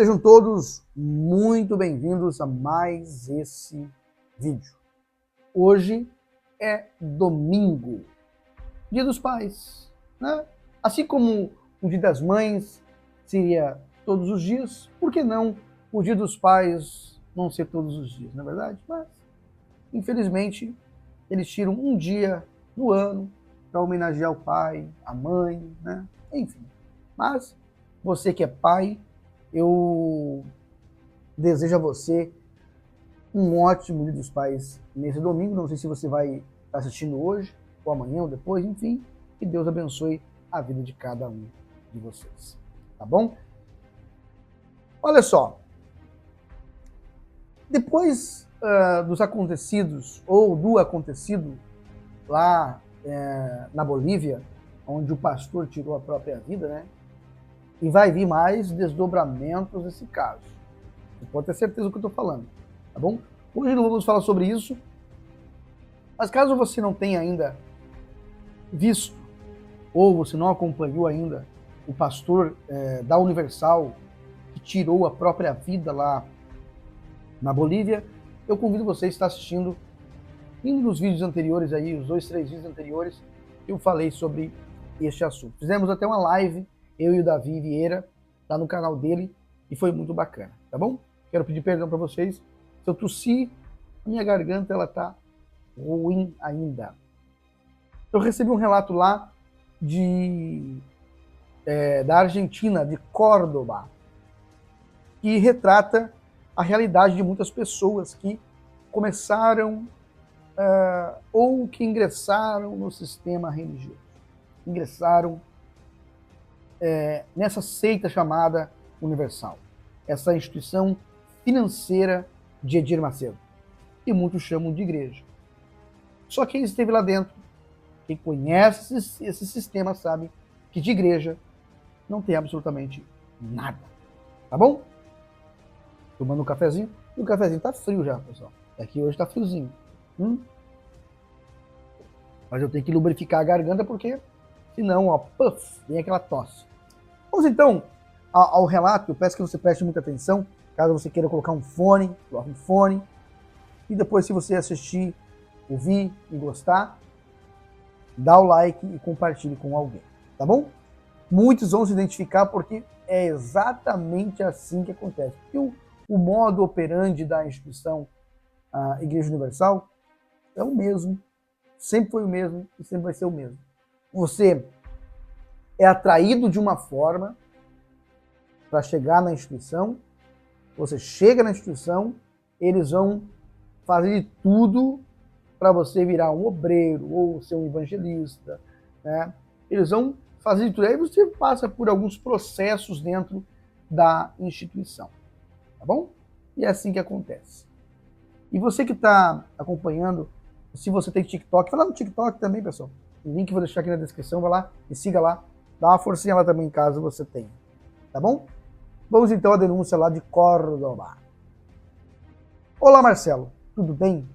Sejam todos muito bem-vindos a mais esse vídeo. Hoje é domingo, Dia dos Pais, né? Assim como o Dia das Mães seria todos os dias, por que não o Dia dos Pais não ser todos os dias, não é verdade? Mas, infelizmente, eles tiram um dia no ano para homenagear o pai, a mãe, né? Enfim. Mas, você que é pai, eu desejo a você um ótimo Dia dos Pais nesse domingo. Não sei se você vai estar assistindo hoje, ou amanhã, ou depois, enfim. Que Deus abençoe a vida de cada um de vocês. Tá bom? Olha só. Depois dos acontecidos, ou do acontecido lá na Bolívia, onde o pastor tirou a própria vida, né? E vai vir mais desdobramentos desse caso. Você pode ter certeza do que eu estou falando, tá bom? Hoje não vamos falar sobre isso, mas caso você não tenha ainda visto, ou você não acompanhou ainda o pastor da Universal, que tirou a própria vida lá na Bolívia, eu convido você a estar assistindo um dos vídeos anteriores aí, os 2, 3 vídeos anteriores, eu falei sobre este assunto. Fizemos até uma live, eu e o Davi Vieira, lá no canal dele, e foi muito bacana, tá bom? Quero pedir perdão para vocês, se eu tossi, a minha garganta ela tá ruim ainda. Eu recebi um relato lá da Argentina, de Córdoba, que retrata a realidade de muitas pessoas que começaram ou que ingressaram no sistema religioso. Ingressaram nessa seita chamada Universal, essa instituição financeira de Edir Macedo, que muitos chamam de igreja. Só quem esteve lá dentro, quem conhece esse sistema, sabe que de igreja não tem absolutamente nada. Tá bom? Tomando um cafezinho. E o cafezinho tá frio já, pessoal. Aqui hoje tá friozinho. Mas eu tenho que lubrificar a garganta porque senão, ó, puff, vem aquela tosse. Vamos então ao relato. Eu peço que você preste muita atenção. Caso você queira colocar um fone, coloque um fone. E depois, se você assistir, ouvir e gostar, dá o like e compartilhe com alguém. Tá bom? Muitos vão se identificar porque é exatamente assim que acontece. Porque o modo operandi da instituição Igreja Universal é o mesmo, sempre foi o mesmo e sempre vai ser o mesmo. Você é atraído de uma forma para chegar na instituição, você chega na instituição, eles vão fazer de tudo para você virar um obreiro ou ser um evangelista, né? Eles vão fazer de tudo. Aí você passa por alguns processos dentro da instituição, tá bom? E é assim que acontece. E você que está acompanhando, se você tem TikTok, vai lá no TikTok também, pessoal. O link eu vou deixar aqui na descrição, vai lá e siga lá. Dá uma forcinha lá também, caso você tenha. Tá bom? Vamos então à denúncia lá de Córdoba. Olá, Marcelo. Tudo bem?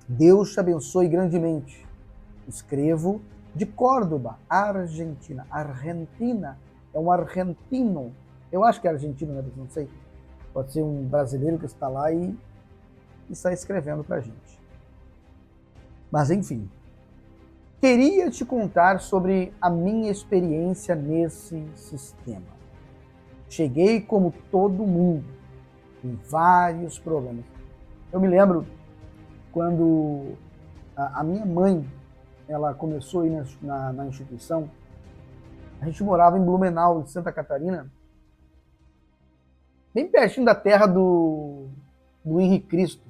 Deus te abençoe grandemente. Escrevo de Córdoba, Argentina. Argentina é um argentino. Eu acho que é argentino, né? Não sei. Pode ser um brasileiro que está lá e está escrevendo para a gente. Mas enfim. Queria te contar sobre a minha experiência nesse sistema. Cheguei como todo mundo, com vários problemas. Eu me lembro quando a minha mãe ela começou a ir na instituição. A gente morava em Blumenau, em Santa Catarina, bem pertinho da terra do Henrique Cristo.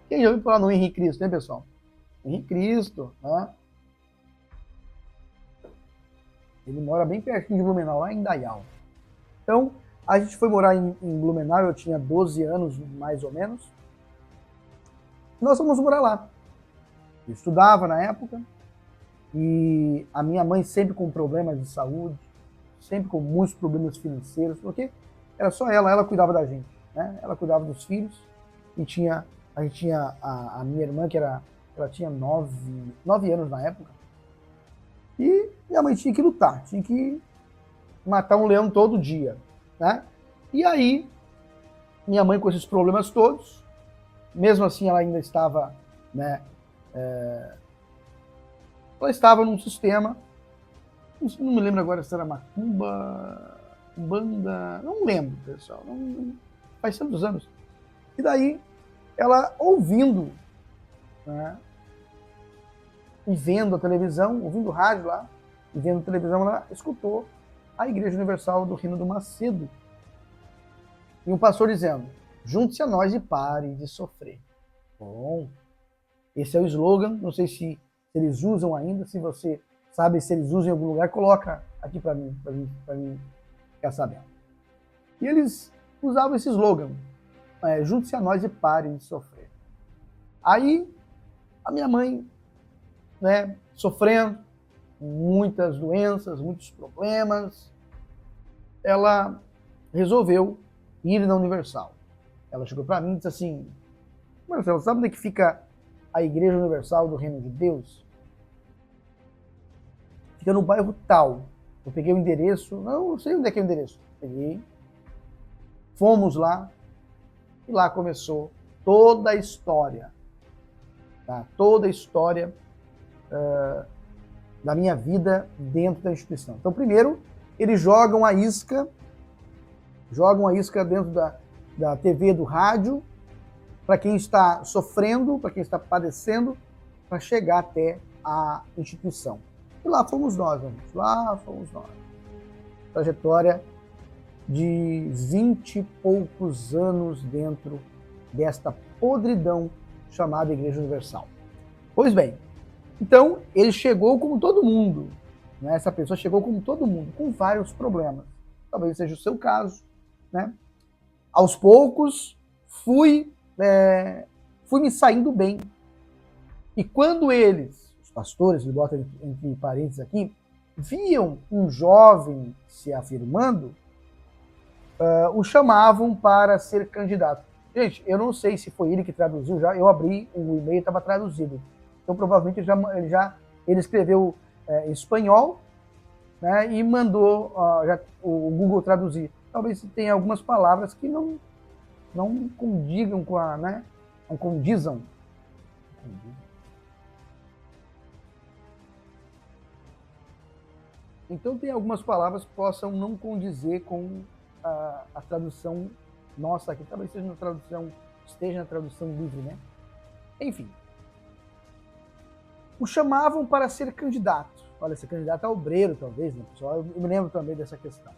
Quem já ouviu falar no Henrique Cristo, né, pessoal? Henrique Cristo, né? Ele mora bem pertinho de Blumenau, lá em Dayal. Então, a gente foi morar em Blumenau, eu tinha 12 anos, mais ou menos. Nós fomos morar lá. Eu estudava na época, e a minha mãe sempre com problemas de saúde, sempre com muitos problemas financeiros, porque era só ela cuidava da gente, né? Ela cuidava dos filhos, e a gente tinha a minha irmã, ela tinha 9 anos na época, e minha mãe tinha que lutar, tinha que matar um leão todo dia, né? E aí, minha mãe com esses problemas todos, mesmo assim ela ainda estava, né, ela estava num sistema, não me lembro agora se era macumba, umbanda, não lembro, pessoal, faz tantos anos. E daí, ela ouvindo, né, e vendo a televisão, ouvindo o rádio lá, e vendo a televisão, ela escutou a Igreja Universal do Reino do Macedo. E um pastor dizendo, junte-se a nós e pare de sofrer. Bom, esse é o slogan, não sei se eles usam ainda, se você sabe se eles usam em algum lugar, coloca aqui para mim ficar sabendo. E eles usavam esse slogan, junte-se a nós e pare de sofrer. Aí, a minha mãe, né, sofrendo muitas doenças, muitos problemas, ela resolveu ir na Universal. Ela chegou para mim e disse assim, Marcelo, sabe onde é que fica a Igreja Universal do Reino de Deus? Fica no bairro tal. Eu peguei o endereço, não sei onde é que é o endereço. Peguei, fomos lá, e lá começou toda a história. Tá? Toda a história da minha vida dentro da instituição. Então, primeiro, eles jogam a isca dentro da TV, do rádio, para quem está sofrendo, para quem está padecendo, para chegar até a instituição. E lá fomos nós, amigos. Lá fomos nós. Trajetória de 20 e poucos anos dentro desta podridão chamada Igreja Universal. Pois bem, então ele chegou como todo mundo, né? Essa pessoa chegou como todo mundo, com vários problemas. Talvez seja o seu caso, né? Aos poucos fui me saindo bem. E quando eles, os pastores, ele bota entre parênteses aqui, viam um jovem se afirmando, o chamavam para ser candidato. Gente, eu não sei se foi ele que traduziu, já eu abri o e-mail e estava traduzido. Então provavelmente ele escreveu em espanhol, né, e mandou o Google traduzir. Talvez tenha algumas palavras que não condigam com a, né, não condizam. Então tem algumas palavras que possam não condizer com a tradução nossa aqui. Talvez esteja na tradução livre, né? Enfim. O chamavam para ser candidato. Olha, ser candidato a obreiro, talvez, né, pessoal? Eu me lembro também dessa questão.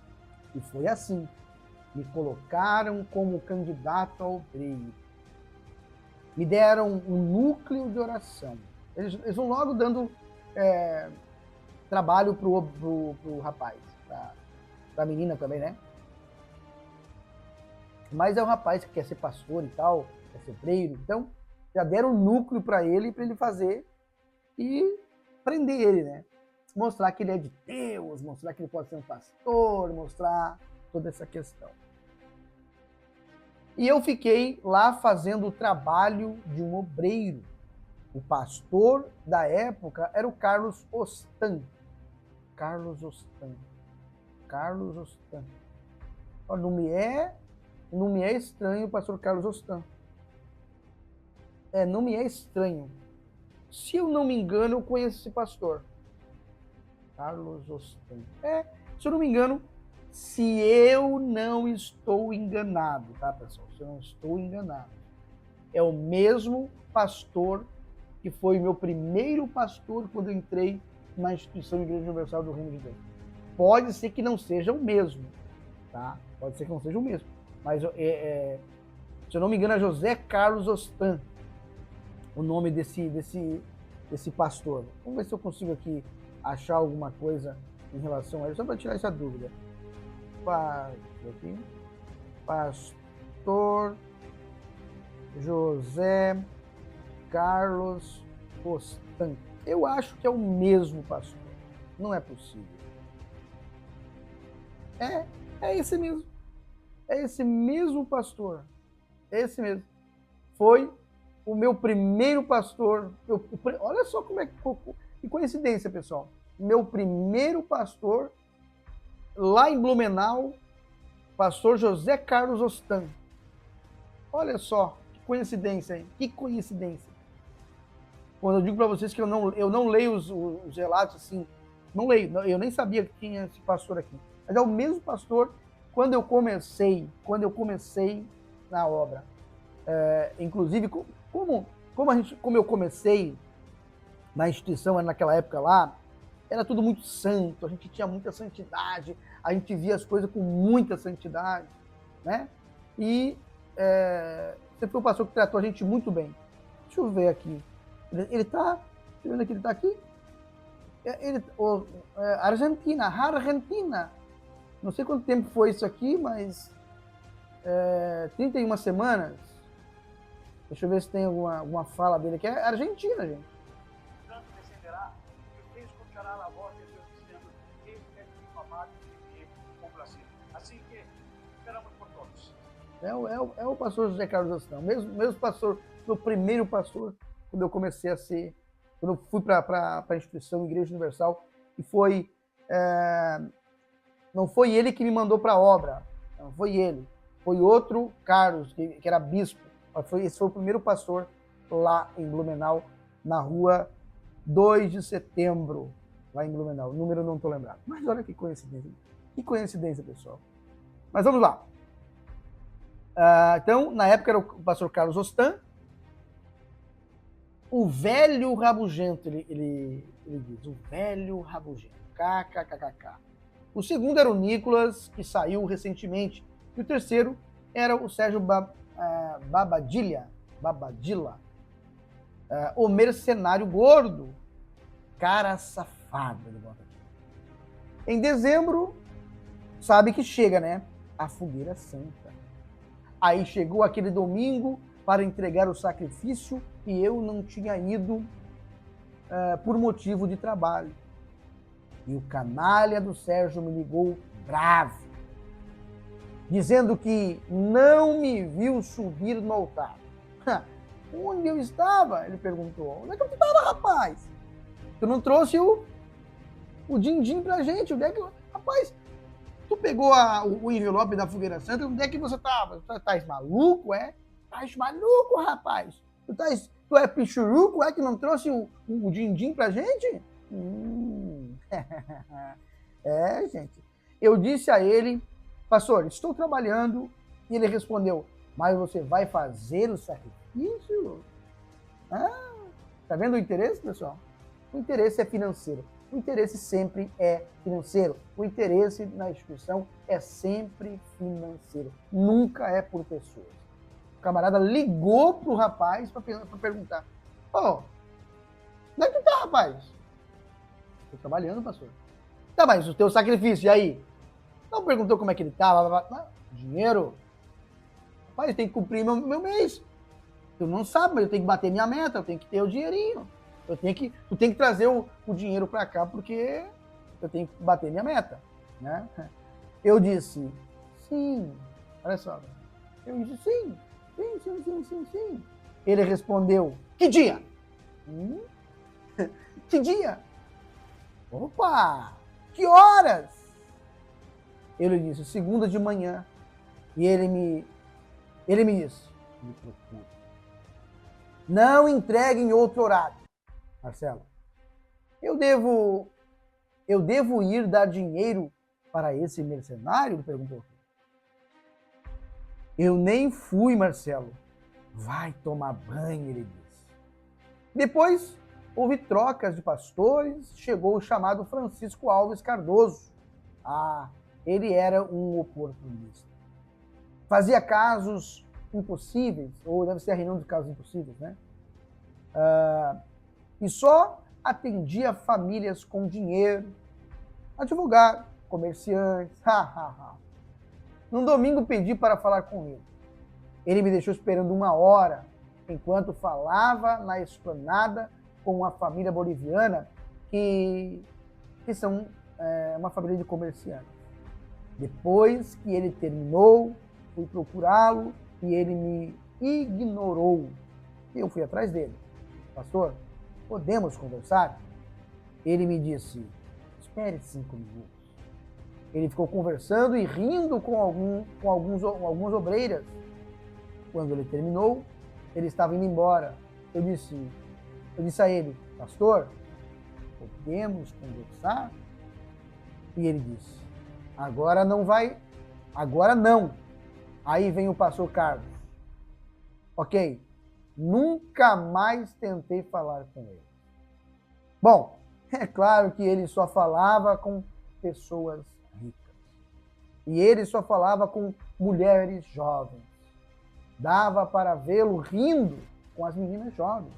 E foi assim. Me colocaram como candidato a obreiro. Me deram um núcleo de oração. Eles vão logo dando trabalho pro rapaz, pra menina também, né? Mas é um rapaz que quer ser pastor e tal, quer ser obreiro, então já deram um núcleo para ele fazer e prender ele, né? Mostrar que ele é de Deus, mostrar que ele pode ser um pastor, mostrar toda essa questão. E eu fiquei lá fazendo o trabalho de um obreiro. O pastor da época era o Carlos Ostan. Carlos Ostan. Não me é estranho o pastor Carlos Ostan. Não me é estranho. Se eu não me engano, eu conheço esse pastor. Carlos Ostan. Se eu não me engano, se eu não estou enganado, tá, pessoal? Se eu não estou enganado. É o mesmo pastor que foi meu primeiro pastor quando eu entrei na instituição Igreja Universal do Reino de Deus. Pode ser que não seja o mesmo, tá? Pode ser que não seja o mesmo. Mas, se eu não me engano, é José Carlos Ostan, o nome desse pastor. Vamos ver se eu consigo aqui achar alguma coisa em relação a ele, só para tirar essa dúvida. Pastor José Carlos Ostan. Eu acho que é o mesmo pastor. Não é possível. É esse mesmo. É esse mesmo pastor. É esse mesmo. Foi o meu primeiro pastor. Olha só como é que coincidência, pessoal. Meu primeiro pastor lá em Blumenau pastor José Carlos Ostan. Olha só, que coincidência, hein? Que coincidência. Quando eu digo para vocês que eu não leio os relatos assim, não leio, eu nem sabia que tinha esse pastor aqui. Mas é o mesmo pastor quando eu comecei na obra. Inclusive, como eu comecei na instituição, naquela época lá, era tudo muito santo, a gente tinha muita santidade, a gente via as coisas com muita santidade, né? E sempre foi um pastor que tratou a gente muito bem. Deixa eu ver aqui. Ele tá. Você vendo que ele tá aqui? Argentina. Não sei quanto tempo foi isso aqui, mas 31 semanas. Deixa eu ver se tem alguma fala dele aqui. É Argentina, gente. Tanto descenderá, e fez escutará a voz de Deus dizendo: Ele é filho amado e me complacido. Assim que esperamos por todos. É o pastor José Carlos Astão, mesmo pastor, meu primeiro pastor, quando eu comecei a ser, quando eu fui para a instituição Igreja Universal, e foi, não foi ele que me mandou para a obra, não foi ele, foi outro Carlos, que era bispo, esse foi o primeiro pastor lá em Blumenau, na rua 2 de setembro, lá em Blumenau, o número eu não estou lembrado, mas olha que coincidência, pessoal. Mas vamos lá. Então, na época era o pastor Carlos Ostan, o velho rabugento, ele diz, o velho rabugento, kkkk. O segundo era o Nicolas, que saiu recentemente, e o terceiro era o Sérgio Babadilla, o mercenário gordo, cara safado, ele bota aqui. Em dezembro, sabe que chega, né? A fogueira santa. Aí chegou aquele domingo para entregar o sacrifício e eu não tinha ido por motivo de trabalho. E o canalha do Sérgio me ligou bravo, dizendo que não me viu subir no altar. Onde eu estava? Ele perguntou. Onde é que eu estava, rapaz? Tu não trouxe o din-din pra gente? Onde é que... Rapaz, tu pegou o envelope da Fogueira Santa, onde é que você estava? Tu estás maluco, é? Estás maluco, rapaz? Tu é pichuruco, é? Que não trouxe o din-din pra gente? Gente. Eu disse a ele, pastor, estou trabalhando, e ele respondeu, mas você vai fazer o sacrifício? Tá vendo o interesse, pessoal? O interesse é financeiro. O interesse sempre é financeiro. O interesse na instituição é sempre financeiro. Nunca é por pessoas. O camarada ligou pro rapaz para perguntar, onde é que tu tá, rapaz? Estou trabalhando, pastor. Tá, mas o teu sacrifício, e aí? Não perguntou como é que ele tava. Dinheiro? Rapaz, eu tenho que cumprir meu mês. Tu não sabe, mas eu tenho que bater minha meta, eu tenho que ter o dinheirinho. Tu tem que trazer o dinheiro para cá, porque eu tenho que bater minha meta, né? Eu disse, sim. Olha só. Eu disse, sim. Ele respondeu, que dia? Que dia? Opa! Que horas? Ele disse, segunda de manhã. E ele me disse, me procura. Não entregue em outro horário. Marcelo, eu devo ir dar dinheiro para esse mercenário? Ele perguntou. Eu nem fui, Marcelo. Vai tomar banho, ele disse. Depois, houve trocas de pastores, chegou o chamado Francisco Alves Cardoso. Ele era um oportunista. Fazia casos impossíveis, ou deve ser a reunião de casos impossíveis, né? E só atendia famílias com dinheiro, advogado, comerciantes. Num domingo pedi para falar com ele. Ele me deixou esperando 1 hora, enquanto falava na esplanada com uma família boliviana que são uma família de comerciantes. Depois que ele terminou, fui procurá-lo e ele me ignorou. Eu fui atrás dele. Pastor, podemos conversar? Ele me disse, espere 5 minutos. Ele ficou conversando e rindo com algumas obreiras. Quando ele terminou, ele estava indo embora. Eu disse a ele, pastor, podemos conversar? E ele disse, agora não vai, agora não. Aí vem o pastor Carlos. Ok, nunca mais tentei falar com ele. Bom, é claro que ele só falava com pessoas ricas. E ele só falava com mulheres jovens. Dava para vê-lo rindo com as meninas jovens.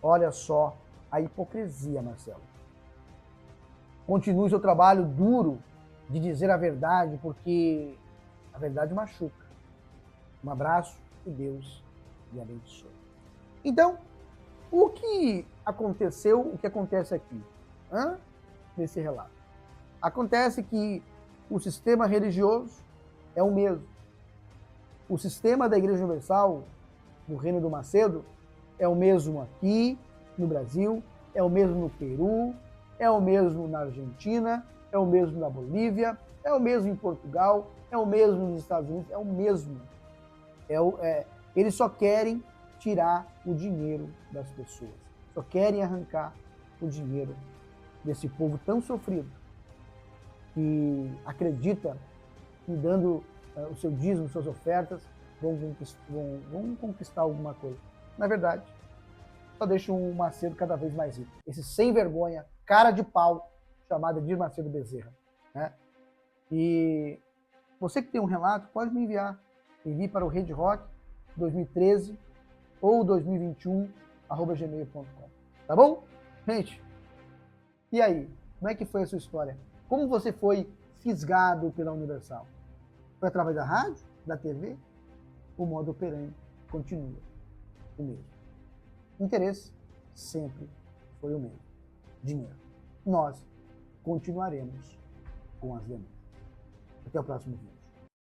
Olha só a hipocrisia, Marcelo. Continue seu trabalho duro de dizer a verdade, porque a verdade machuca. Um abraço e Deus lhe abençoe. Então, o que aconteceu, o que acontece aqui, nesse relato? Acontece que o sistema religioso é o mesmo. O sistema da Igreja Universal, do Reino do Macedo, é o mesmo aqui no Brasil, é o mesmo no Peru, é o mesmo na Argentina, é o mesmo na Bolívia, é o mesmo em Portugal, é o mesmo nos Estados Unidos, é o mesmo. Eles só querem tirar o dinheiro das pessoas, só querem arrancar o dinheiro desse povo tão sofrido, que acredita que dando o seu dízimo, suas ofertas, vão conquistar alguma coisa. Na verdade, só deixa um Macedo cada vez mais rico. Esse sem vergonha, cara de pau, chamado Edir Macedo Bezerra. Né? E você que tem um relato, pode me enviar. Envie para o Rede Rock 2013 ou 2021@gmail.com. Tá bom? Gente, e aí? Como é que foi a sua história? Como você foi fisgado pela Universal? Foi através da rádio, da TV? O modo operandi continua o mesmo. Interesse sempre foi o mesmo. Dinheiro. Nós continuaremos com as demandas. Até o próximo vídeo.